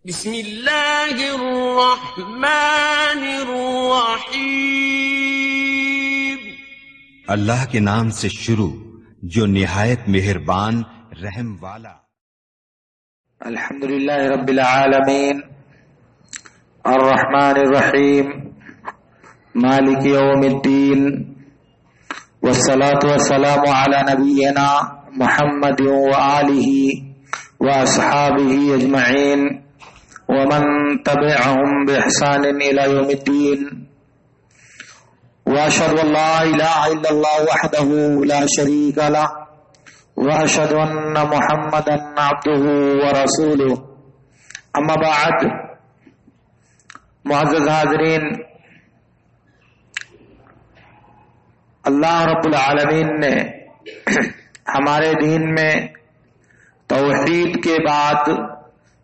بسم اللہ الرحمن الرحیم. اللہ کے نام سے شروع جو نہایت مہربان رحم والا. الحمدللہ رب العالمین الرحمن الرحیم مالک یوم الدین والصلاة والسلام علی نبینا محمد وآلہ واصحابہ اجمعین ومن تبعهم بإحسان إلى يوم الدين وأشهد أن لا إله إلا الله وحده لا شريك له وأشهد أن محمدا عبده ورسوله أما بعد. معزز حاضرین، اللہ رب العالمین نے ہمارے دین میں توحید کے بعد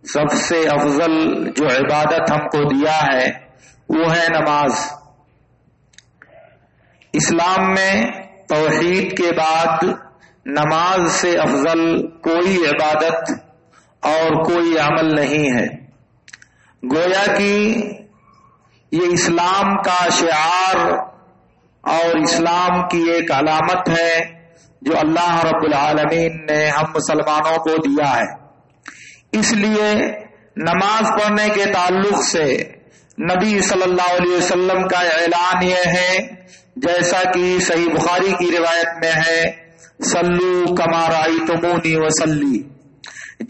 سب سے افضل جو عبادت ہم کو دیا ہے وہ ہے نماز. اسلام میں توحید کے بعد نماز سے افضل کوئی عبادت اور کوئی عمل نہیں ہے. گویا کہ یہ اسلام کا شعار اور اسلام کی ایک علامت ہے جو اللہ رب العالمین نے ہم مسلمانوں کو دیا ہے. اس لیے نماز پڑھنے کے تعلق سے نبی صلی اللہ علیہ وسلم کا اعلان یہ ہے، جیسا کہ صحیح بخاری کی روایت میں ہے، صلو کما رأیتمونی وصلی،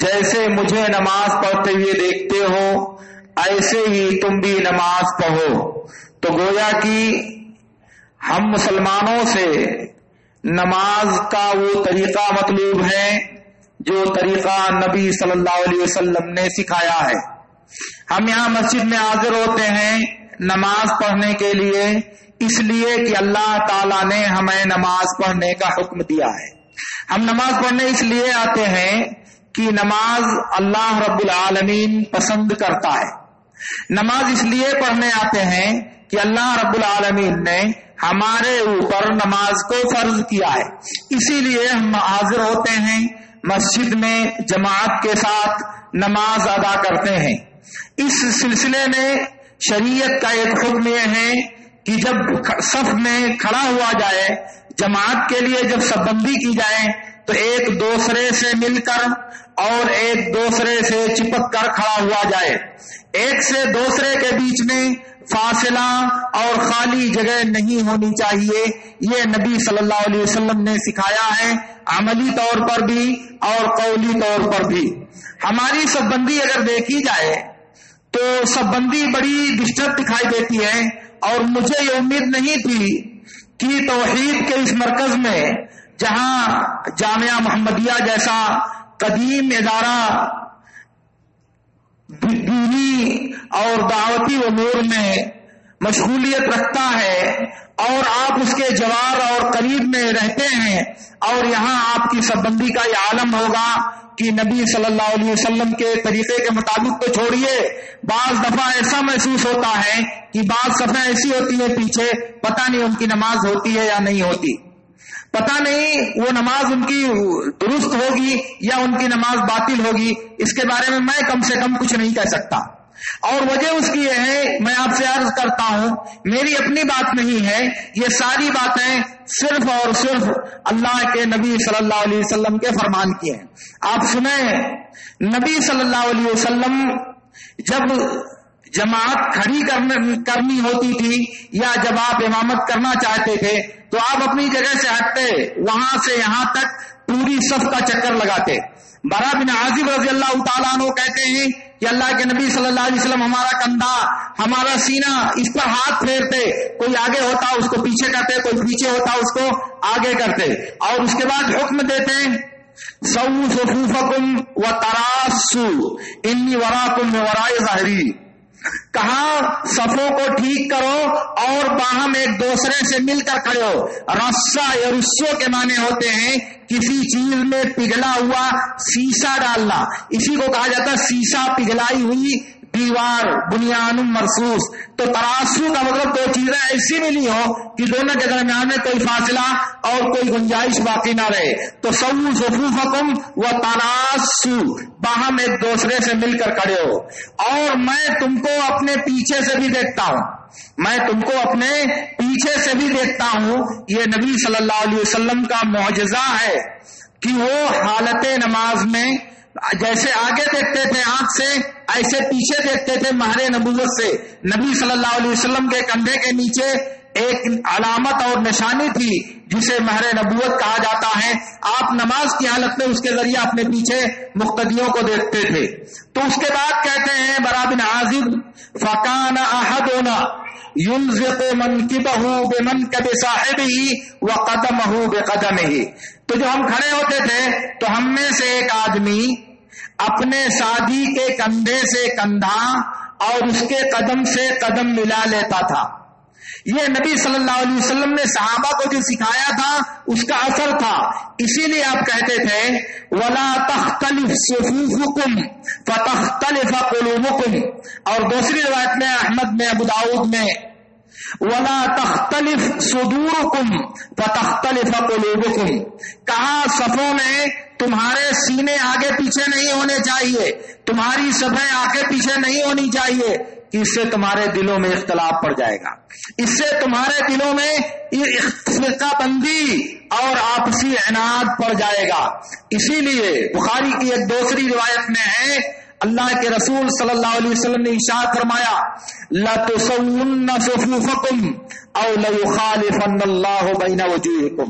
جیسے مجھے نماز پڑھتے ہوئے دیکھتے ہو ایسے ہی تم بھی نماز پڑھو. تو گویا کہ ہم مسلمانوں سے نماز کا وہ طریقہ مطلوب ہے جو طریقہ نبی صلی اللہ علیہ وسلم نے سکھایا ہے. ہم یہاں مسجد میں حاضر ہوتے ہیں نماز پڑھنے کے لیے، اس لیے کہ اللہ تعالیٰ نے ہمیں نماز پڑھنے کا حکم دیا ہے. ہم نماز پڑھنے اس لیے آتے ہیں کہ نماز اللہ رب العالمین پسند کرتا ہے. نماز اس لیے پڑھنے آتے ہیں کہ اللہ رب العالمین نے ہمارے اوپر نماز کو فرض کیا ہے. اسی لیے ہم حاضر ہوتے ہیں مسجد میں جماعت کے ساتھ نماز ادا کرتے ہیں. اس سلسلے میں شریعت کا ایک حکم یہ ہے کہ جب صف میں کھڑا ہوا جائے، جماعت کے لیے جب صف بندی کی جائے تو ایک دوسرے سے مل کر اور ایک دوسرے سے چپک کر کھڑا ہوا جائے. ایک سے دوسرے کے بیچ میں فاصلہ اور خالی جگہ نہیں ہونی چاہیے. یہ نبی صلی اللہ علیہ وسلم نے سکھایا ہے، عملی طور پر بھی اور قولی طور پر بھی. ہماری صف بندی اگر دیکھی جائے تو صف بندی بڑی ڈسٹرب دکھائی دیتی ہے، اور مجھے یہ امید نہیں تھی کہ توحید کے اس مرکز میں، جہاں جامعہ محمدیہ جیسا قدیم ادارہ دینی اور دعوتی امور میں مشغولیت رکھتا ہے اور آپ اس کے جوار اور قریب میں رہتے ہیں، اور یہاں آپ کی صف بندی کا یہ عالم ہوگا کہ نبی صلی اللہ علیہ وسلم کے طریقے کے مطابق تو چھوڑیے، بعض دفعہ ایسا محسوس ہوتا ہے کہ بعض صفیں ایسی ہوتی ہیں پیچھے، پتہ نہیں ان کی نماز ہوتی ہے یا نہیں ہوتی، پتہ نہیں وہ نماز ان کی درست ہوگی یا ان کی نماز باطل ہوگی. اس کے بارے میں میں کم سے کم کچھ نہیں کہہ سکتا، اور وجہ اس کی یہ ہے، میں آپ سے عرض کرتا ہوں، میری اپنی بات نہیں ہے، یہ ساری باتیں صرف اور صرف اللہ کے نبی صلی اللہ علیہ وسلم کے فرمان کی ہیں. آپ سنیں، نبی صلی اللہ علیہ وسلم جب جماعت کھڑی کرنی ہوتی تھی یا جب آپ امامت کرنا چاہتے تھے تو آپ اپنی جگہ سے ہٹتے، وہاں سے یہاں تک پوری صف کا چکر لگاتے. برا بن عازب رضی اللہ تعالیٰ عنہ کہتے ہیں کہ اللہ کے نبی صلی اللہ علیہ وسلم ہمارا کندھا، ہمارا سینہ، اس پر ہاتھ پھیرتے، کوئی آگے ہوتا اس کو پیچھے کرتے، کوئی پیچھے ہوتا اس کو آگے کرتے، اور اس کے بعد حکم دیتے سووا صفوفکم وتراصوا انی وراکم من وراء ظہری. کہا صفوں کو ٹھیک کرو اور باہم ایک دوسرے سے مل کر کھڑے ہو. رسا یا رسو کے معنی ہوتے ہیں کسی چیز میں پگھلا ہوا سیسا ڈالنا، اسی کو کہا جاتا ہے سیسا پگھلائی ہوئی دیوار بنیان مرصوص. تو تراسو کا مطلب دو چیزیں ایسی ملی ہو کہ دونوں کے درمیان میں کوئی فاصلہ اور کوئی گنجائش باقی نہ رہے. تو سووا صفوفکم وتناسوا، باہم ایک دوسرے سے مل کر کھڑے ہو. اور میں تم کو اپنے پیچھے سے بھی دیکھتا ہوں، میں تم کو اپنے پیچھے سے بھی دیکھتا ہوں. یہ نبی صلی اللہ علیہ وسلم کا معجزہ ہے کہ وہ حالت نماز میں جیسے آگے دیکھتے تھے آنکھ سے، ایسے پیچھے دیکھتے تھے مہر نبوت سے. نبی صلی اللہ علیہ وسلم کے کندھے کے نیچے ایک علامت اور نشانی تھی جسے مہر نبوت کہا جاتا ہے. آپ نماز کی حالت میں اس کے ذریعے اپنے پیچھے مقتدیوں کو دیکھتے تھے. تو اس کے بعد کہتے ہیں برا بن عازب، فَكَانَ أَحَدُنَا يُلْزِقُ مَنْكِبَهُ بِمَنْكِبِ صَاحِبِهِ وَقَدَمَهُ بِقَدَمِهِ. تو جو ہم کھڑے ہوتے تھے تو ہم میں سے ایک آدمی اپنے ساتھی کے کندھے سے کندھا اور اس کے قدم سے قدم ملا لیتا تھا. یہ نبی صلی اللہ علیہ وسلم نے صحابہ کو جو سکھایا تھا اس کا اثر تھا. اسی لیے آپ کہتے تھے وَلَا تَخْتَلِفْ صُفُوفُكُمْ فَتَخْتَلِفَ قُلُوبُكُمْ. اور دوسری روایت میں احمد میں ابو داؤد میں وَلَا تَخْتَلِفْ صُدُورُكُمْ فَتَخْتَلِفَ قُلُوبُكُمْ. کہا صفوں میں تمہارے سینے آگے پیچھے نہیں ہونے چاہیے، تمہاری صفیں آگے پیچھے نہیں ہونی چاہیے، اس سے تمہارے دلوں میں اختلاف پڑ جائے گا، اس سے تمہارے دلوں میں فرقہ بندی اور آپسی عناد پڑ جائے گا. اسی لیے بخاری کی ایک دوسری روایت میں ہے اللہ کے رسول صلی اللہ علیہ وسلم نے ارشاد فرمایا لَتُسَوُّنَّ صُفُوفَكُمْ أَوْ لَيُخَالِفَنَّ اللَّهُ بَيْنَ وُجُوهِكُمْ.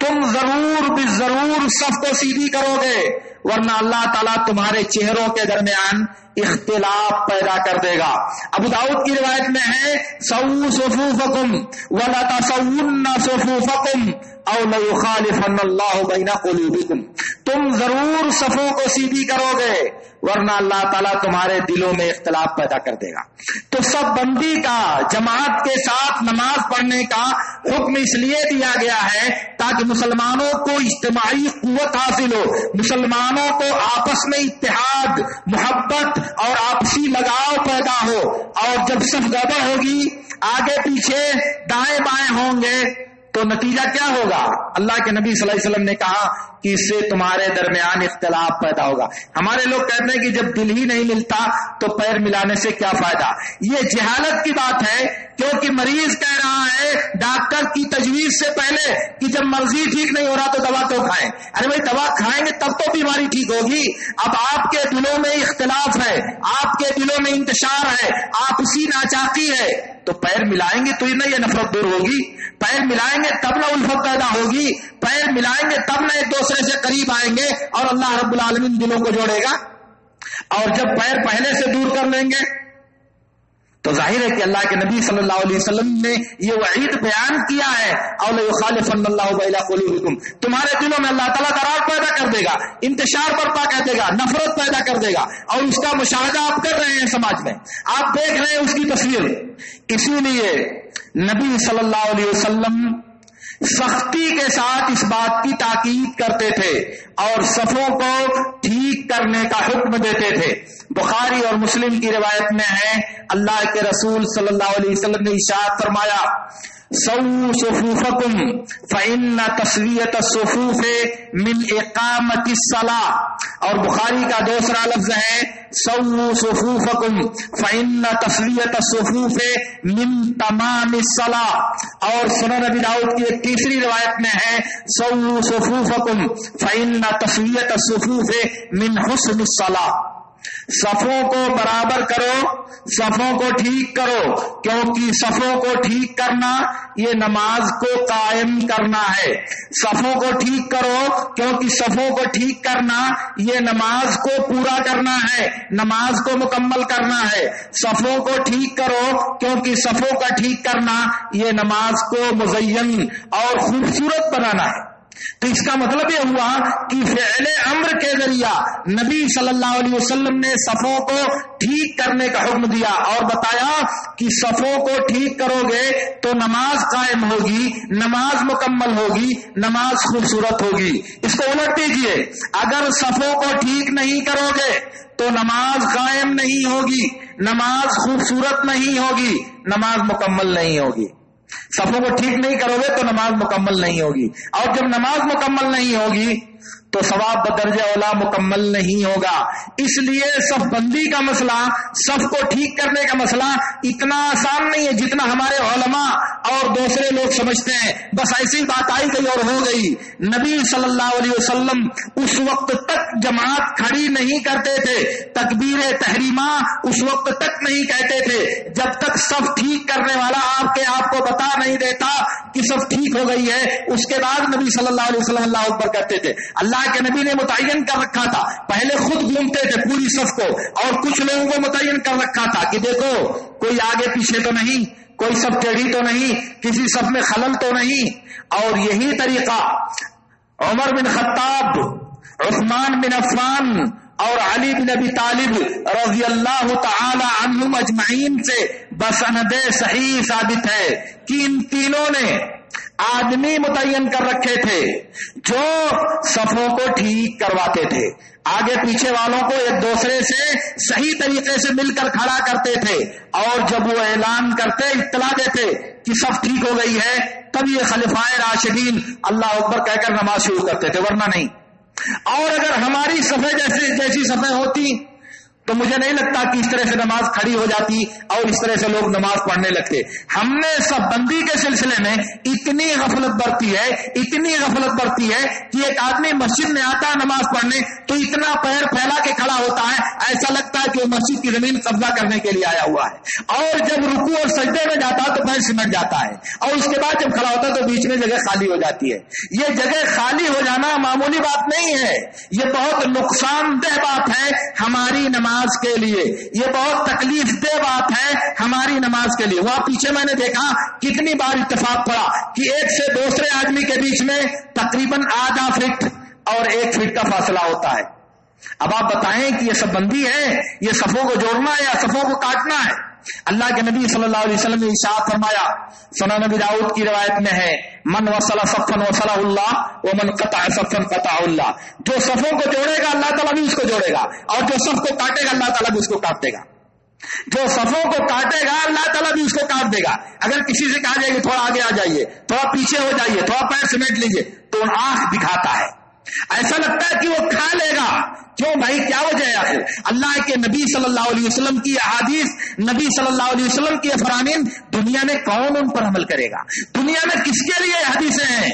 تم ضرور بالضرور صف کو سیدھی کرو گے ورنہ اللہ تعالیٰ تمہارے چہروں کے درمیان اختلاف پیدا کر دے گا. ابو داؤد کی روایت میں ہے سَوُّوا صُفُوفَكُمْ وَلَا تَسَوُّنَّ صُفُوفَكُمْ أَوْ لَيُخَالِفَنَّ اللَّهُ بَيْنَ قُلُوبِكُمْ. تم ضرور صفوں کو سیدھی کرو گے ورنہ اللہ تعالیٰ تمہارے دلوں میں اختلاف پیدا کر دے گا. تو سب بندی کا جماعت کے ساتھ نماز پڑھنے کا حکم اس لیے دیا گیا ہے تاکہ مسلمانوں کو اجتماعی قوت حاصل ہو، مسلمانوں کو آپس میں اتحاد، محبت اور آپسی لگاؤ پیدا ہو. اور جب صف گڑبڑ ہوگی، آگے پیچھے دائیں بائیں ہوں گے تو نتیجہ کیا ہوگا؟ اللہ کے نبی صلی اللہ علیہ وسلم نے کہا کہ اس سے تمہارے درمیان اختلاف پیدا ہوگا. ہمارے لوگ کہتے ہیں کہ جب دل ہی نہیں ملتا تو پیر ملانے سے کیا فائدہ؟ یہ جہالت کی بات ہے، کیونکہ مریض کہہ رہا ہے ڈاکٹر کی تجویز سے پہلے کہ جب مرضی ٹھیک نہیں ہو رہا تو دوا تو کھائیں. ارے بھائی دوا کھائیں گے تب تو بیماری ٹھیک ہوگی. اب آپ کے دلوں میں اختلاف ہے، آپ کے دلوں میں انتشار ہے، آپسی ناچاقی ہے، تو پیر ملائیں گے تو یہ نفرت دور ہوگی. پیر ملائیں گے تب نہ الفت پیدا ہوگی، پیر ملائیں گے تب نہ ایک دوسرے سے قریب آئیں گے اور اللہ رب العالمین دلوں کو جوڑے گا. اور جب پیر پہلے سے دور کر لیں گے تو ظاہر ہے کہ اللہ کے نبی صلی اللہ علیہ وسلم نے یہ وعید بیان کیا ہے اور لَيُخَالِفَنَّ اللَّهُ بَيْنَ قُلُوبِكُمْ. تمہارے دلوں میں اللہ تعالیٰ قرار پیدا کر دے گا، انتشار برپا کر دے گا، نفرت پیدا کر دے گا. اور اس کا مشاہدہ آپ کر رہے ہیں، سماج میں آپ دیکھ رہے ہیں اس کی تصویر. اسی لیے نبی صلی اللہ علیہ وسلم سختی کے ساتھ اس بات کی تاکید کرتے تھے اور صفوں کو ٹھیک کرنے کا حکم دیتے تھے. بخاری اور مسلم کی روایت میں ہے اللہ کے رسول صلی اللہ علیہ وسلم نے ارشاد فرمایا سَوُّوا صُفُوفَكُمْ فَإِنَّ تَسْوِيَةَ الصُّفُوفِ مِنْ إِقَامَةِ الصَّلَاةِ. اور بخاری کا دوسرا لفظ ہے سَوُّوا صُفُوفَكُمْ فَإِنَّ تَسْوِيَةَ الصُّفُوفِ مِنْ تَمَامِ الصَّلَاةِ. اور سنن ابی داؤد کی ایک تیسری روایت میں ہے سَوُّوا صُفُوفَكُمْ فَإِنَّ تَسْوِيَةَ الصُّفُوفِ مِنْ حُسْنِ الصَّلَاةِ. صفوں کو برابر کرو، صفوں کو ٹھیک کرو، کیونکہ صفوں کو ٹھیک کرنا یہ نماز کو قائم کرنا ہے. صفوں کو ٹھیک کرو کیونکہ صفوں کو ٹھیک کرنا یہ نماز کو پورا کرنا ہے، نماز کو مکمل کرنا ہے. صفوں کو ٹھیک کرو کیونکہ صفوں کا ٹھیک کرنا یہ نماز کو مزین اور خوبصورت بنانا ہے. تو اس کا مطلب یہ ہوا کہ فعل امر کے ذریعہ نبی صلی اللہ علیہ وسلم نے صفوں کو ٹھیک کرنے کا حکم دیا اور بتایا کہ صفوں کو ٹھیک کرو گے تو نماز قائم ہوگی، نماز مکمل ہوگی، نماز خوبصورت ہوگی. اس کو الٹ دیجئے، اگر صفوں کو ٹھیک نہیں کرو گے تو نماز قائم نہیں ہوگی، نماز خوبصورت نہیں ہوگی، نماز مکمل نہیں ہوگی۔ صفوں کو ٹھیک نہیں کرو گے تو نماز مکمل نہیں ہوگی، اور جب نماز مکمل نہیں ہوگی تو ثواب بدرجہ اولا مکمل نہیں ہوگا۔ اس لیے صف بندی کا مسئلہ، صف کو ٹھیک کرنے کا مسئلہ اتنا آسان نہیں ہے جتنا ہمارے علماء اور دوسرے لوگ سمجھتے ہیں۔ بس ایسی بات آئی گئی اور ہو گئی۔ نبی صلی اللہ علیہ وسلم اس وقت تک جماعت کھڑی نہیں کرتے تھے، تکبیر تحریمہ اس وقت تک نہیں کہتے تھے جب تک صف ٹھیک کرنے والا آپ کو بتا نہیں دیتا کہ صف ٹھیک ہو گئی ہے۔ اس کے بعد نبی صلی اللہ علیہ وسلم اللہ اکبر کہتے تھے۔ اللہ کے نبی نے متعین کر رکھا تھا، پہلے خود گھومتے تھے پوری صف کو، اور کچھ لوگوں کو متعین کر رکھا تھا کہ دیکھو کوئی آگے پیچھے تو نہیں، کوئی صف ٹیڑھی تو نہیں، کسی صف میں خلل تو نہیں۔ اور یہی طریقہ عمر بن خطاب، عثمان بن عفان اور علی بن ابی طالب رضی اللہ تعالی عنہم اجمعین سے بسند صحیح ثابت ہے کہ ان تینوں نے آدمی متعین کر رکھے تھے جو صفوں کو ٹھیک کرواتے تھے، آگے پیچھے والوں کو ایک دوسرے سے صحیح طریقے سے مل کر کھڑا کرتے تھے، اور جب وہ اعلان کرتے، اطلاع دیتے کہ صف ٹھیک ہو گئی ہے، تب یہ خلفائے راشدین اللہ اکبر کہہ کر نماز شروع کرتے تھے، ورنہ نہیں۔ اور اگر ہماری صفیں جیسی صفیں ہوتی تو مجھے نہیں لگتا کہ اس طرح سے نماز کھڑی ہو جاتی اور اس طرح سے لوگ نماز پڑھنے لگتے۔ ہم نے صف بندی کے سلسلے میں اتنی غفلت برتی ہے کہ ایک آدمی مسجد میں آتا ہے نماز پڑھنے تو اتنا پیر پھیلا کے کھڑا ہوتا ہے، ایسا لگتا ہے کہ وہ مسجد کی زمین قبضہ کرنے کے لیے آیا ہوا ہے، اور جب رکوع اور سجدے میں جاتا ہے تو پیر سمٹ جاتا ہے، اور اس کے بعد جب کھڑا ہوتا ہے تو بیچ میں جگہ خالی ہو جاتی ہے۔ یہ جگہ خالی ہو جانا معمولی بات نہیں ہے، یہ بہت نقصان دہ بات ہے ہماری نماز کے لیے، یہ بہت تکلیف دہ بات ہے ہماری نماز کے لیے۔ وہاں پیچھے میں نے دیکھا کتنی بار اتفاق پڑا کہ ایک سے دوسرے آدمی کے بیچ میں تقریباً آدھا فٹ اور 1 فٹ کا فاصلہ ہوتا ہے۔ اب آپ بتائیں کہ یہ صف بندی ہے، یہ صفوں کو جوڑنا ہے یا صفوں کو کاٹنا ہے؟ اللہ کے نبی صلی اللہ علیہ وسلم نے ارشاد فرمایا، سنن ابی داؤد کی روایت میں ہے، من وصل صفا وصلہ اللہ ومن قطع صفا قطع اللہ۔ جو صفوں کو جوڑے گا اللہ تعالیٰ بھی اس کو جوڑے گا، اور جو صف کو کاٹے گا اللہ تعالیٰ بھی اس کو کاٹ دے گا۔ جو صفوں کو کاٹے گا اللہ تعالیٰ بھی اس کو کاٹ دے گا۔ اگر کسی سے کہا جائے کہ تھوڑا آگے آ جائیے، تھوڑا پیچھے ہو جائیے، تھوڑا پیر سمیٹ لیجیے، تو آنکھ دکھاتا ہے، ایسا لگتا ہے کہ وہ کھا لے گا۔ کیوں بھائی، کیا وجہ ہے آخر؟ اللہ کے نبی صلی اللہ علیہ وسلم کی احادیث، نبی صلی اللہ علیہ وسلم کی فرامین، دنیا میں کون ان پر عمل کرے گا؟ دنیا میں کس کے لیے حدیثیں ہیں؟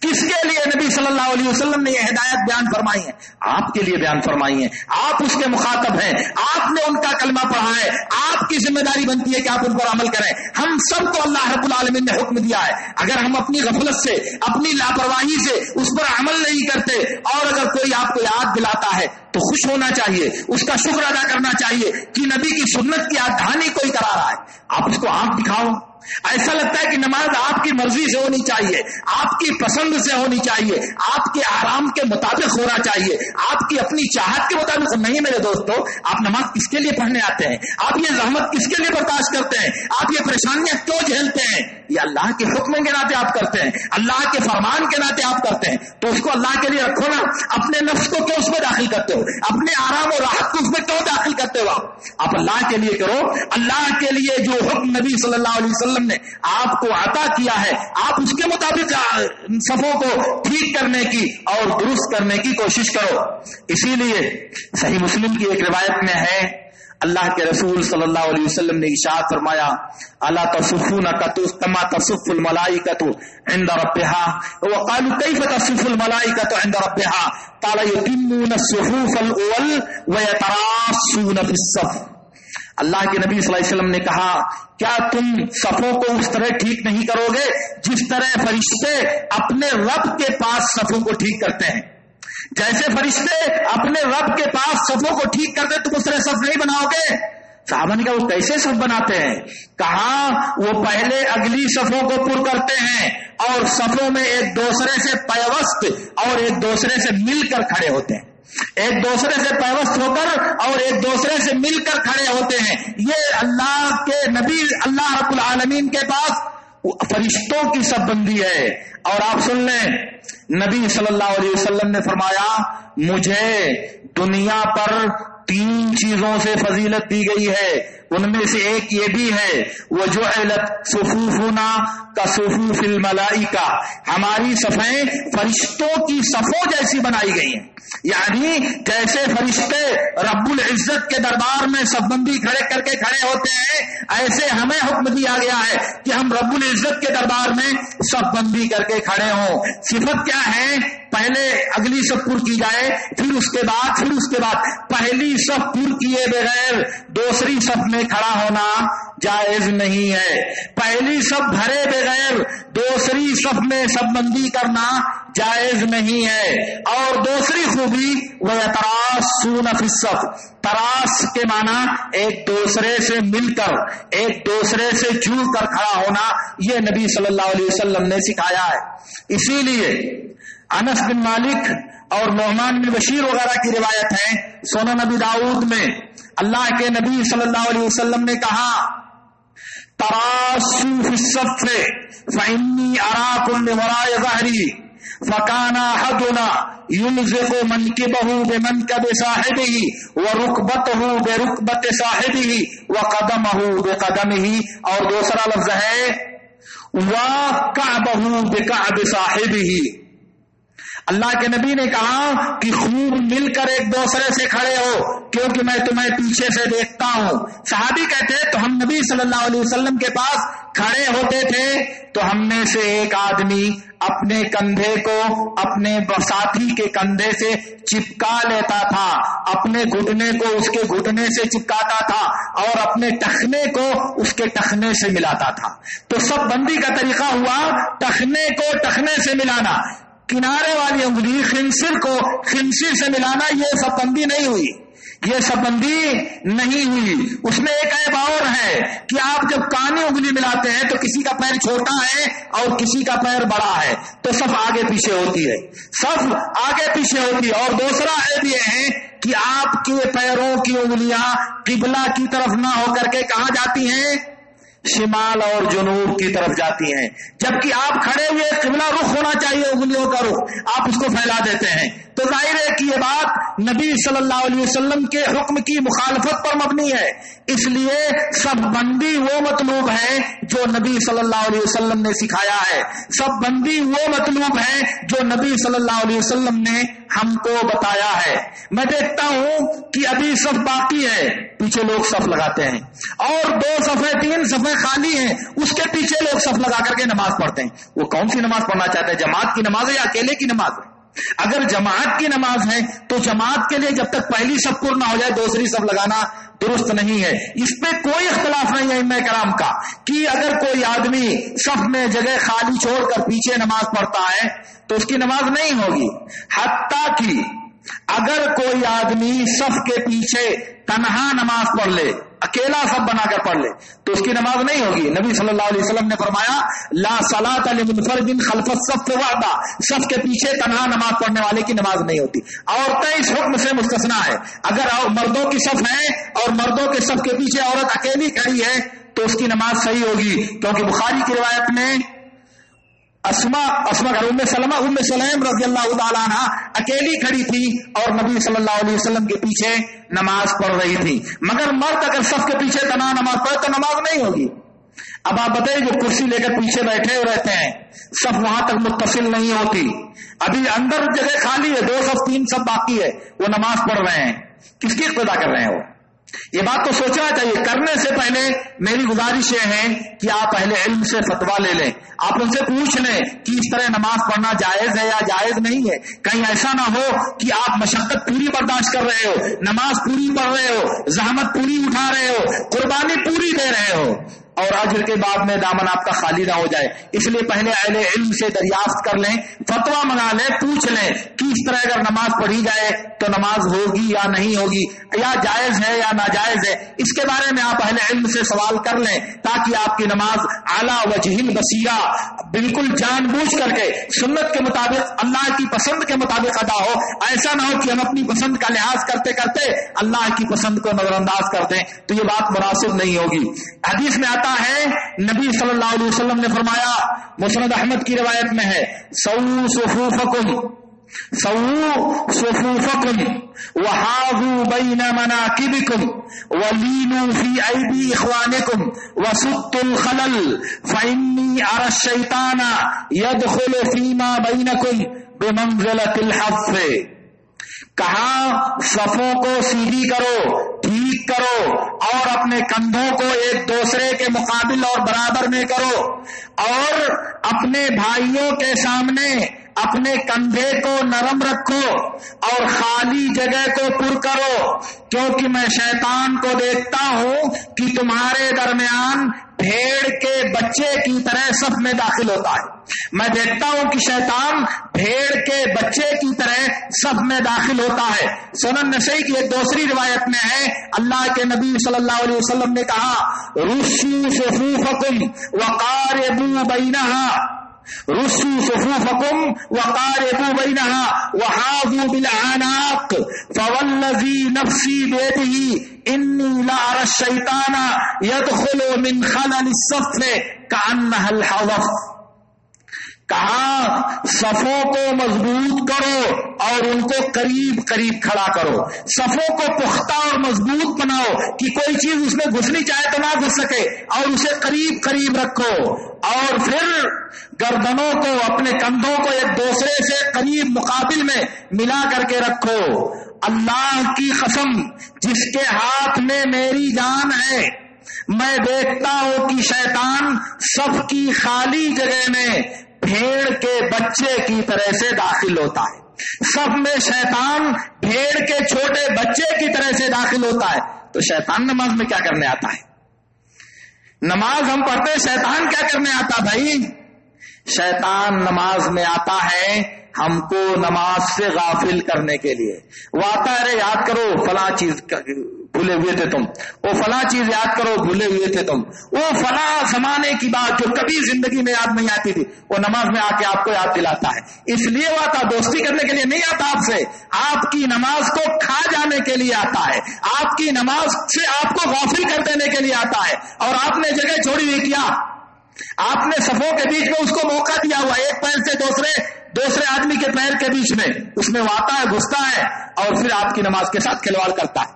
کس کے لیے نبی صلی اللہ علیہ وسلم نے یہ ہدایت بیان فرمائی ہے؟ آپ کے لیے بیان فرمائی ہے، آپ اس کے مخاطب ہیں، آپ نے ان کا کلمہ پڑھا ہے، آپ کی ذمہ داری بنتی ہے کہ آپ ان پر عمل کریں۔ ہم سب کو اللہ رب العالمین نے حکم دیا ہے، اگر ہم اپنی غفلت سے، اپنی لاپرواہی سے اس پر عمل نہیں کرتے، اور اگر کوئی آپ کو یاد دلاتا ہے تو خوش ہونا چاہیے، اس کا شکر ادا کرنا چاہیے کہ نبی کی سنت کی دہانی کوئی کرا رہا ہے، آپ اس کو آنکھ دکھاؤ۔ ایسا لگتا ہے کہ نماز آپ کی مرضی سے ہونی چاہیے، آپ کی پسند سے ہونی چاہیے، آپ کے آرام کے مطابق ہونا چاہیے، آپ کی اپنی چاہت کے مطابق نہیں۔ میرے دوستو، آپ نماز کس کے لیے پڑھنے آتے ہیں؟ آپ یہ زحمت کس کے لیے برداشت کرتے ہیں؟ آپ یہ پریشانیاں کیوں جھیلتے ہیں؟ یہ اللہ کے حکم کے ناطے آپ کرتے ہیں، اللہ کے فرمان کے ناطے آپ کرتے ہیں، تو اس کو اللہ کے لیے رکھو نا۔ اپنے نفس کو کیوں اس میں داخل کرتے ہو؟ اپنے آرام اور راحت کو اس میں کیوں داخل کرتے ہو؟ آپ اللہ کے لیے کرو، اللہ کے لیے جو حکم نبی صلی اللہ علیہ وسلم نے آپ کو عطا کیا ہے، آپ اس کے مطابق صفوں کو ٹھیک کرنے کی اور درست کرنے کی کوشش کرو۔ اسی لیے صحیح مسلم کی ایک روایت میں ہے، اللہ کے رسول صلی اللہ علیہ وسلم نے ارشاد فرمایا، الا تصفون کما تصف الملائکۃ عند ربها وقالوا کیف تصف الملائکۃ عند ربها قال یتمون الصفوف الاول ويتراصون في الصف۔ اللہ کے نبی صلی اللہ علیہ وسلم نے کہا، کیا تم صفوں کو اس طرح ٹھیک نہیں کرو گے جس طرح فرشتے اپنے رب کے پاس صفوں کو ٹھیک کرتے ہیں؟ جیسے فرشتے اپنے رب کے پاس صفوں کو ٹھیک کرتے تم اس طرح صف نہیں بناؤ گے۔ صحابہ نے کہا وہ کیسے صف بناتے ہیں؟ کہا وہ پہلے اگلی صفوں کو پر کرتے ہیں اور صفوں میں ایک دوسرے سے پیوست اور ایک دوسرے سے مل کر کھڑے ہوتے ہیں، ایک دوسرے سے پیوست ہو کر اور ایک دوسرے سے مل کر کھڑے ہوتے ہیں۔ یہ اللہ کے نبی اللہ رب العالمین کے پاس فرشتوں کی صف بندی ہے۔ اور آپ سن لیں، نبی صلی اللہ علیہ وسلم نے فرمایا، مجھے دنیا پر 3 چیزوں سے فضیلت دی گئی ہے. ان میں سے ایک یہ بھی ہے وَجُعِلَتْ صُفُوفُنَا كَصُفُوفِ الْمَلَائِكَةِ، ہماری صفیں فرشتوں کی صفوں جیسی بنائی گئی ہیں. یعنی جیسے فرشتے رب العزت کے دربار میں صف بندی کھڑے کر کے کھڑے ہوتے ہیں، ایسے ہمیں حکم دیا گیا ہے کہ ہم رب العزت کے دربار میں صف بندی کر کے کھڑے ہوں. صفت کیا ہے؟ پہلے اگلی صف پر کی جائے، پھر اس کے بعد پہلی صف پر کیے بغیر دوسری صف میں کھڑا ہونا جائز نہیں ہے. پہلی صف بھرے بغیر دوسری صف میں صف بندی کرنا جائز نہیں ہے. اور دوسری خوبی وَيَتَرَاصُونَ فِي الصَّفِّ، تراس کے معنی ایک دوسرے سے مل کر ایک دوسرے سے جڑ کر کھڑا ہونا، یہ نبی صلی اللہ علیہ وسلم نے سکھایا ہے. اسی لیے انس بن مالک اور نعمان بن بشیر وغیرہ کی روایت ہے سنن نبی داؤد میں، اللہ کے نبی صلی اللہ علیہ وسلم نے کہا تراسوا فی الصف فإنی أراکم من وراء ظہری فکان احدنا يلزق منکبہ بمنکب صاحبہ ورکبتہ برکبت صاحبہ وقدمہ بقدمہ، اور دوسرا لفظ ہے وکعبہ بکعب صاحبہ. اللہ کے نبی نے کہا کہ خوب مل کر ایک دوسرے سے کھڑے ہو کیونکہ میں تمہیں پیچھے سے دیکھتا ہوں. صحابی کہتے تو ہم نبی صلی اللہ علیہ وسلم کے پاس کھڑے ہوتے تھے تو ہم میں سے ایک آدمی اپنے کندھے کو اپنے ساتھی کے کندھے سے چپکا لیتا تھا، اپنے گھٹنے کو اس کے گھٹنے سے چپکاتا تھا اور اپنے ٹخنے کو اس کے ٹخنے سے ملاتا تھا. تو سب بندی کا طریقہ ہوا ٹخنے کو ٹخنے سے ملانا، کنارے والی انگلی خنصر کو خنصر سے ملانا. یہ سب بندی نہیں ہوئی، یہ سب بندی نہیں ہوئی. اس میں ایک عیب اور ہے کہ آپ جب کانی انگلی ملاتے ہیں تو کسی کا پیر چھوٹا ہے اور کسی کا پیر بڑا ہے تو صف آگے پیچھے ہوتی ہے، صف آگے پیچھے ہوتی ہے. اور دوسرا عیب یہ ہے کہ آپ کے پیروں کی انگلیاں قبلہ کی طرف نہ ہو کر کے کہاں جاتی ہیں؟ شمال اور جنوب کی طرف جاتی ہیں، جبکہ آپ کھڑے ہوئے قبلہ رخ ہونا چاہیے، انگلیوں کا رخ آپ اس کو پھیلا دیتے ہیں. تو ظاہر ہے کہ یہ بات نبی صلی اللہ علیہ وسلم کے حکم کی مخالفت پر مبنی ہے. اس لیے سب بندی وہ مطلوب ہے جو نبی صلی اللہ علیہ وسلم نے سکھایا ہے، سب بندی وہ مطلوب ہے جو نبی صلی اللہ علیہ وسلم نے ہم کو بتایا ہے. میں دیکھتا ہوں کہ ابھی صف باقی ہے، پیچھے لوگ صف لگاتے ہیں، اور 2 صفیں 3 صفیں خالی ہیں، اس کے پیچھے لوگ صف لگا کر کے نماز پڑھتے ہیں. وہ کون سی نماز پڑھنا چاہتے ہیں؟ جماعت کی نماز ہے یا اکیلے کی نماز ہے؟ اگر جماعت کی نماز ہے تو جماعت کے لیے جب تک پہلی صف پر نہ ہو جائے دوسری صف لگانا درست نہیں ہے. اس پہ کوئی اختلاف نہیں ہے ائمہ کرام کا کہ اگر کوئی آدمی صف میں جگہ خالی چھوڑ کر پیچھے نماز پڑھتا ہے تو اس کی نماز نہیں ہوگی. حتیٰ کہ اگر کوئی آدمی صف کے پیچھے تنہا نماز پڑھ لے، اکیلا صف بنا کر پڑھ لے تو اس کی نماز نہیں ہوگی. نبی صلی اللہ علیہ وسلم نے فرمایا لا صلاۃ لمنفرد خلف الصف وحدہ، صف کے پیچھے تنہا نماز پڑھنے والے کی نماز نہیں ہوتی. عورتیں اس حکم سے مستثنا ہے. اگر مردوں کی صف ہے اور مردوں کے صف کے پیچھے عورت اکیلی کھڑی ہے تو اس کی نماز صحیح ہوگی، کیونکہ بخاری کی روایت میں اسما ام سلیم رضی اللہ تعالیٰ عنہ اکیلی کھڑی تھی اور نبی صلی اللہ علیہ وسلم کے پیچھے نماز پڑھ رہی تھی. مگر مرد اگر صف کے پیچھے تنہا نماز پڑھے تو نماز نہیں ہوگی. اب آپ بتائیے جو کرسی لے کر پیچھے بیٹھے رہتے ہیں صف وہاں تک متصل نہیں ہوتی، ابھی اندر جگہ خالی ہے، 2 صف 3 صف باقی ہے، وہ نماز پڑھ رہے ہیں، کس کی اقتدا کر رہے ہیں؟ وہ یہ بات تو سوچنا چاہیے. کرنے سے پہلے میری گزارش یہ ہے کہ آپ اہل علم سے فتویٰ لے لیں، آپ ان سے پوچھ لیں کہ اس طرح نماز پڑھنا جائز ہے یا جائز نہیں ہے. کہیں ایسا نہ ہو کہ آپ مشقت پوری برداشت کر رہے ہو، نماز پوری پڑھ رہے ہو، زحمت پوری اٹھا رہے ہو، قربانی پوری دے رہے ہو اور اجر کے بعد میں دامن آپ کا خالی نہ ہو جائے. اس لیے پہلے اہل علم سے دریافت کر لیں، فتویٰ منگا لیں، پوچھ لیں کہ اس طرح اگر نماز پڑھی جائے تو نماز ہوگی یا نہیں ہوگی، یا جائز ہے یا ناجائز ہے. اس کے بارے میں آپ اہل علم سے سوال کر لیں تاکہ آپ کی نماز اعلیٰ وجہ البصیرہ بالکل جان بوجھ کر کے سنت کے مطابق اللہ کی پسند کے مطابق ادا ہو. ایسا نہ ہو کہ ہم اپنی پسند کا لحاظ کرتے کرتے اللہ کی پسند کو نظر انداز کر دیں، تو یہ بات مناسب نہیں ہوگی. حدیث میں آتا ہے نبی صلی اللہ علیہ وسلم نے فرمایا، مسند احمد کی روایت میں ہے، سووا صفوفکم سووا صفوفکم وحاذوا بین مناکبکم ولینوا فی ایدی اخوانکم وسدوا الخلل فانی اری الشیطان یدخل فیما بینکم بمنزلۃ الحف. کہا صفوں کو سیدھی کرو، ٹھیک کرو، اور اپنے کندھوں کو ایک دوسرے کے مقابل اور برابر میں کرو، اور اپنے بھائیوں کے سامنے اپنے کندھے کو نرم رکھو اور خالی جگہ کو پر کرو، کیونکہ میں شیطان کو دیکھتا ہوں کہ تمہارے درمیان بھیڑ کے بچے کی طرح صف میں داخل ہوتا ہے. میں دیکھتا ہوں کہ شیطان بھیڑ کے بچے کی طرح صف میں داخل ہوتا ہے. سنن نسائی کی ایک دوسری روایت میں ہے، اللہ کے نبی صلی اللہ علیہ وسلم نے کہا رسوا صفوفکم وقاربوا بینہا، رسوا صفوفکم وقاربوا بینہا وحاذوا بالاعناق فوالذی نفسی بیدہ انی لأری الشیطان یدخل من خلل الصف کأنہ الحظف. کہا صفوں کو مضبوط کرو اور ان کو قریب قریب کھڑا کرو، صفوں کو پختہ اور مضبوط بناؤ کہ کوئی چیز اس میں گھسنی چاہے تو نہ گھس سکے، اور اسے قریب قریب رکھو، اور پھر گردنوں کو، اپنے کندھوں کو ایک دوسرے سے قریب مقابل میں ملا کر کے رکھو. اللہ کی قسم جس کے ہاتھ میں میری جان ہے، میں دیکھتا ہوں کہ شیطان صف کی خالی جگہ میں بھیڑ کے بچے کی طرح سے داخل ہوتا ہے. صف میں شیطان بھیڑ کے چھوٹے بچے کی طرح سے داخل ہوتا ہے. تو شیطان نماز میں کیا کرنے آتا ہے؟ نماز ہم پڑھتے ہیں، شیطان کیا کرنے آتا بھائی؟ شیطان نماز میں آتا ہے ہم کو نماز سے غافل کرنے کے لیے. وہ آتا ہے، ارے یاد کرو فلاں چیز بھولے ہوئے تھے تم، وہ فلاں چیز یاد کرو بھولے ہوئے تھے تم، وہ فلاں زمانے کی بات جو کبھی زندگی میں یاد نہیں آتی تھی وہ نماز میں آ کے آپ کو یاد دلاتا ہے. اس لیے وہ آتا دوستی کرنے کے لیے نہیں آتا آپ سے، آپ کی نماز کو کھا جانے کے لیے آتا ہے، آپ کی نماز سے آپ کو غافل کر دینے کے لیے آتا ہے. اور آپ نے جگہ چھوڑی ہوئی کیا؟ آپ نے صفوں کے بیچ میں اس کو موقع دیا ہوا، ایک پیر سے دوسرے آدمی کے پیر کے بیچ میں، اس میں وہ آتا ہے، گھستا ہے، اور پھر آپ کی نماز کے ساتھ کھلواڑ کرتا ہے.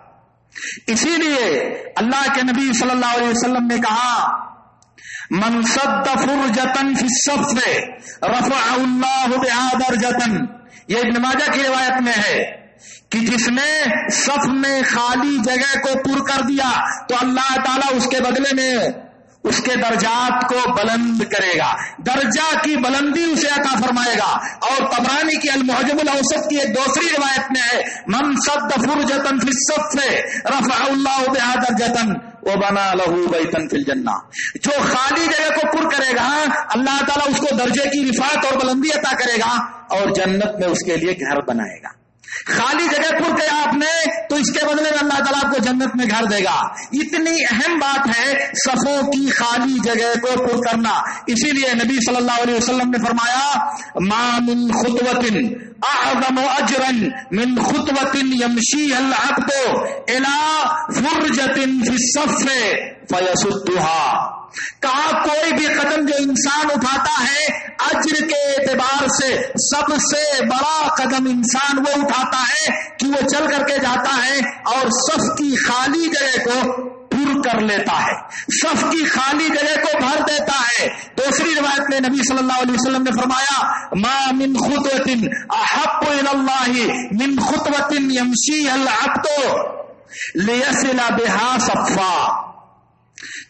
اسی لیے اللہ کے نبی صلی اللہ علیہ وسلم نے کہا من سد فرجتن فی الصف رفع اللہ بہا درجتن. یہ ابن ماجہ کی روایت میں ہے کہ جس نے صف میں خالی جگہ کو پر کر دیا تو اللہ تعالیٰ اس کے بدلے میں اس کے درجات کو بلند کرے گا، درجہ کی بلندی اسے عطا فرمائے گا. اور طبرانی کی المعجم الاوسط کی ایک دوسری روایت میں ہے من سد فرجتن فی الصف رفع اللہ بہا درجتن وبنا له بیتا فی الجنہ. جو خالی جگہ کو پر کرے گا اللہ تعالیٰ اس کو درجے کی رفعت اور بلندی عطا کرے گا اور جنت میں اس کے لیے گھر بنائے گا. خالی جگہ پر کیا آپ نے تو اس کے بدلے میں اللہ تعالیٰ آپ کو جنت میں گھر دے گا. اتنی اہم بات ہے صفوں کی خالی جگہ کو پر کرنا. اسی لیے نبی صلی اللہ علیہ وسلم نے فرمایا ما من خطوۃ اعظم اجرا من خطوۃ یمشیها العبد الى فرجۃ فی الصف فیصدها. کہا کوئی بھی قدم جو انسان اٹھاتا ہے اجر کے اعتبار سے سب سے بڑا قدم انسان وہ اٹھاتا ہے کہ وہ چل کر کے جاتا ہے اور صف کی خالی جگہ کو پر کر لیتا ہے، صف کی خالی جگہ کو بھر دیتا ہے. دوسری روایت میں نبی صلی اللہ علیہ وسلم نے فرمایا ما من خطوۃ احب الی اللہ من خطوۃ یمشیها العبد لیصل بها صفا.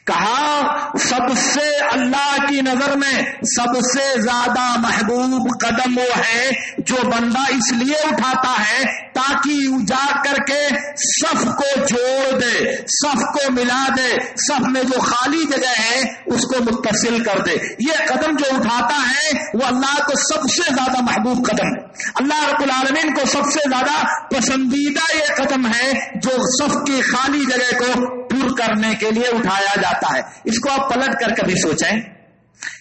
کہا سب سے اللہ کی نظر میں سب سے زیادہ محبوب قدم وہ ہے جو بندہ اس لیے اٹھاتا ہے تاکہ جا کر کے صف کو جوڑ دے، صف کو ملا دے، صف میں جو خالی جگہ ہے اس کو متصل کر دے. یہ قدم جو اٹھاتا ہے وہ اللہ کو سب سے زیادہ محبوب قدم ہے. اللہ رب العالمین کو سب سے زیادہ پسندیدہ یہ قدم ہے جو صف کی خالی جگہ کو پر کرنے کے لیے اٹھایا جاتا ہے. اس کو آپ پلٹ کر کبھی سوچیں،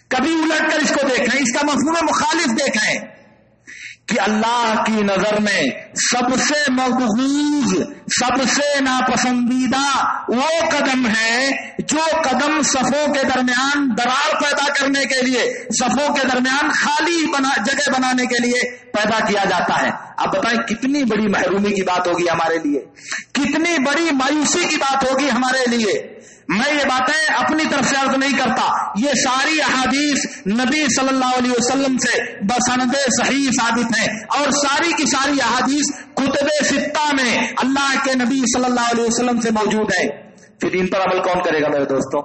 کبھی الٹ کر اس کو دیکھیں، اس کا مفہوم مخالف دیکھیں کہ اللہ کی نظر میں سب سے مبغوض، سب سے ناپسندیدہ وہ قدم ہے جو قدم صفوں کے درمیان درار پیدا کرنے کے لیے، صفوں کے درمیان خالی جگہ بنانے کے لیے پیدا کیا جاتا ہے۔ اب بتائیں کتنی بڑی محرومی کی بات ہوگی ہمارے لیے، کتنی بڑی مایوسی کی بات ہوگی ہمارے لیے۔ میں یہ باتیں اپنی طرف سے عرض نہیں کرتا، یہ ساری احادیث نبی صلی اللہ علیہ وسلم سے بسند صحیح ثابت ہیں، اور ساری کی ساری احادیث کتب ستہ میں اللہ کے نبی صلی اللہ علیہ وسلم سے موجود ہے۔ پھر ان پر عمل کون کرے گا میرے دوستوں؟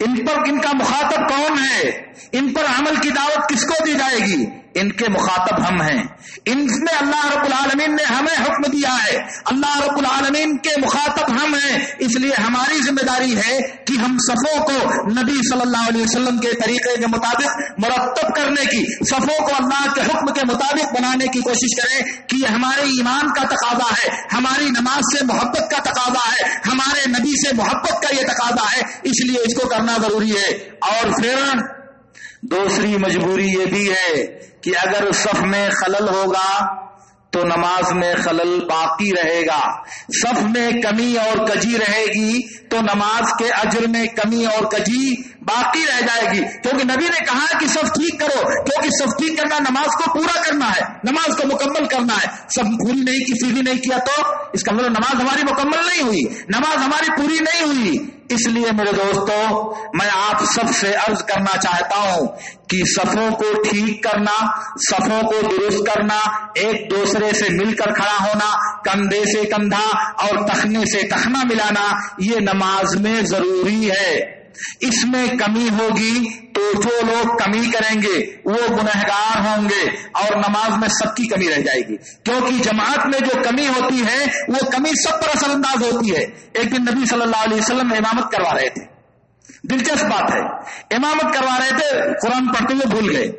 ان کا مخاطب کون ہے؟ ان پر عمل کی دعوت کس کو دی جائے گی؟ ان کے مخاطب ہم ہیں، ان میں اللہ رب العالمین نے ہمیں حکم دیا ہے، اللہ رب العالمین کے مخاطب ہم ہیں، اس لیے ہماری ذمہ داری ہے کہ ہم صفوں کو نبی صلی اللہ علیہ وسلم کے طریقے کے مطابق مرتب کرنے کی، صفوں کو اللہ کے حکم کے مطابق بنانے کی کوشش کریں کہ یہ ہمارے ایمان کا تقاضا ہے، ہماری نماز سے محبت کا تقاضا ہے، ہمارے نبی سے محبت کا یہ تقاضا ہے، اس لیے اس کو کرنا ضروری ہے۔ اور پھر دوسری مجبوری یہ بھی ہے کہ اگر صف میں خلل ہوگا تو نماز میں خلل باقی رہے گا، صف میں کمی اور کجی رہے گی تو نماز کے اجر میں کمی اور کجی باقی رہ جائے گی، کیونکہ نبی نے کہا کہ صف ٹھیک کرو، کیونکہ صف ٹھیک کرنا نماز کو پورا کرنا ہے، نماز کو مکمل کرنا ہے۔ صف پوری نہیں کی، سیدھی نہیں کیا تو اس کا مطلب نماز ہماری مکمل نہیں ہوئی، نماز ہماری پوری نہیں ہوئی۔ اس لیے میرے دوستو میں آپ سب سے عرض کرنا چاہتا ہوں کہ صفوں کو ٹھیک کرنا، صفوں کو درست کرنا، ایک دوسرے سے مل کر کھڑا ہونا، کندھے سے کندھا اور ٹخنے سے ٹخنا ملانا، یہ نماز میں ضروری ہے۔ اس میں کمی ہوگی تو جو لوگ کمی کریں گے وہ گنہگار ہوں گے اور نماز میں سب کی کمی رہ جائے گی، کیونکہ جماعت میں جو کمی ہوتی ہے وہ کمی سب پر اثر انداز ہوتی ہے۔ ایک دن نبی صلی اللہ علیہ وسلم امامت کروا رہے تھے، دلچسپ بات ہے، امامت کروا رہے تھے، قرآن پڑھتے ہوئے بھول گئے،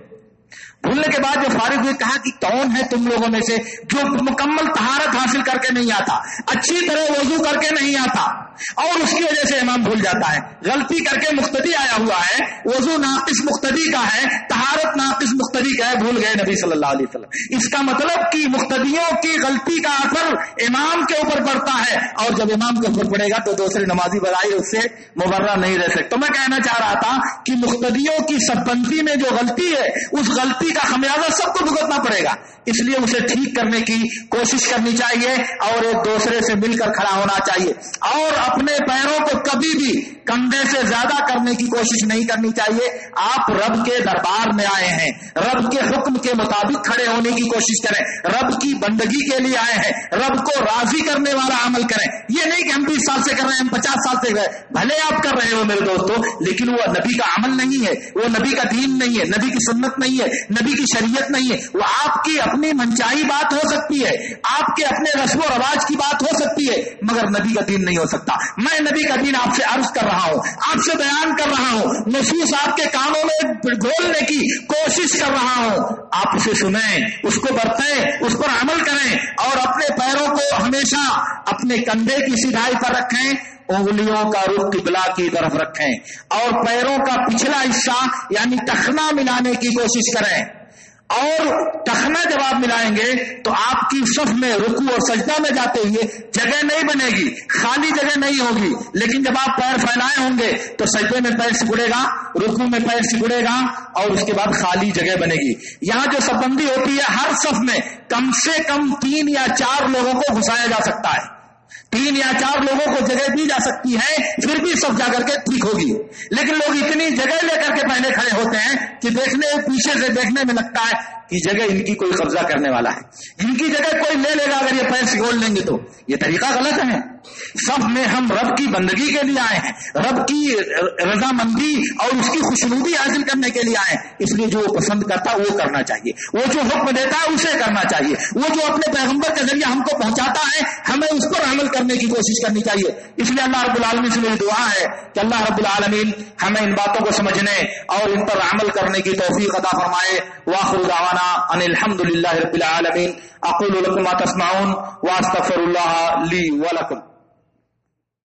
بھولنے کے بعد جو فارغ ہوئے کہا کہ کون ہے تم لوگوں میں سے جو مکمل طہارت حاصل کر کے نہیں آتا، اچھی طرح وضو کر کے نہیں آتا، اور اس کی وجہ سے امام بھول جاتا ہے، غلطی کر کے مقتدی آیا ہوا ہے، وضو ناقص مقتدی کا ہے، طہارت ناقص مقتدی کا ہے، بھول گئے نبی صلی اللہ علیہ وسلم۔ اس کا مطلب کہ مقتدیوں کی غلطی کا اثر امام کے اوپر پڑتا ہے، اور جب امام کے اوپر پڑے گا تو دوسرے نمازی بظاہر اس سے مبرہ نہیں رہ سکتے۔ تو میں کہنا چاہ رہا تھا کہ مقتدیوں کی سب بندی میں جو غلطی ہے اس غلطی کا خمیازہ سب کو بھگتنا پڑے گا، اس لیے اسے ٹھیک کرنے کی کوشش کرنی چاہیے اور ایک دوسرے سے مل کر کھڑا ہونا چاہیے، اور اپنے پیروں کو کبھی بھی کندھے سے زیادہ کرنے کی کوشش نہیں کرنی چاہیے۔ آپ رب کے دربار میں آئے ہیں، رب کے حکم کے مطابق کھڑے ہونے کی کوشش کریں، رب کی بندگی کے لیے آئے ہیں، رب کو راضی کرنے والا عمل کریں۔ یہ نہیں کہ ہم 20 سال سے کر رہے ہیں، ہم 50 سال سے گئے، بھلے آپ کر رہے ہو میرے دوستو، لیکن وہ نبی کا عمل نہیں ہے، وہ نبی کا دین نہیں ہے، نبی کی سنت نہیں ہے، نبی کی شریعت نہیں ہے۔ وہ آپ کی اپنی منچائی بات ہو سکتی ہے، آپ کے اپنے رسم و رواج کی بات ہو سکتی ہے، مگر نبی کا دین نہیں ہو سکتا۔ میں نبی کا دین آپ سے عرض کر رہا ہوں، آپ سے بیان کر رہا ہوں، نصوص آپ کے کانوں میں گھولنے کی کوشش کر رہا ہوں، آپ اسے سنیں، اس کو برتیں، اس پر عمل کریں، اور اپنے پیروں کو ہمیشہ اپنے کندھے کی سیدھائی پر رکھیں، انگلیوں کا رخ قبلہ کی طرف رکھیں، اور پیروں کا پچھلا حصہ یعنی ٹخنا ملانے کی کوشش کریں۔ اور ٹخنا جب آپ ملائیں گے تو آپ کی صف میں رکوع اور سجدہ میں جاتے ہوئے جگہ نہیں بنے گی، خالی جگہ نہیں ہوگی، لیکن جب آپ پیر پھیلائے ہوں گے تو سجدے میں پیر سکڑے گا، رکوع میں پیر سکڑے گا، اور اس کے بعد خالی جگہ بنے گی۔ یہاں جو صف بندی ہوتی ہے، ہر صف میں کم سے کم 3 یا 4 لوگوں کو گھسایا جا سکتا ہے، 3 یا 4 لوگوں کو جگہ دی جا سکتی ہے، پھر بھی سب جا کر کے ٹھیک ہوگی۔ لیکن لوگ اتنی جگہ لے کر کے پہلے کھڑے ہوتے ہیں کہ پیچھے سے دیکھنے میں لگتا ہے کہ جگہ ان کی کوئی قبضہ کرنے والا ہے، ان کی جگہ کوئی لے لے گا اگر یہ پیر سکھول لیں گے تو یہ طریقہ غلط ہے۔ سب میں ہم رب کی بندگی کے لیے آئے ہیں، رب کی رضامندی اور اس کی خوشنودی حاصل کرنے کے لیے آئے ہیں، اس لیے جو وہ پسند کرتا ہے وہ کرنا چاہیے، وہ جو حکم دیتا ہے اسے کرنا چاہیے، وہ جو اپنے پیغمبر کے ذریعے ہم کو پہنچاتا ہے ہمیں اس پر عمل کرنے کی کوشش کرنی چاہیے۔ اس لیے اللہ رب العالمین سے میری دعا ہے کہ اللہ رب العالمین ہمیں ان باتوں کو سمجھنے اور ان پر عمل کرنے کی توفیق عطا فرمائے۔ وآخر دعوانا ان الحمد للہ رب العالمین۔ اقول لکم ما تسمعون واستغفر اللہ لی ولکم۔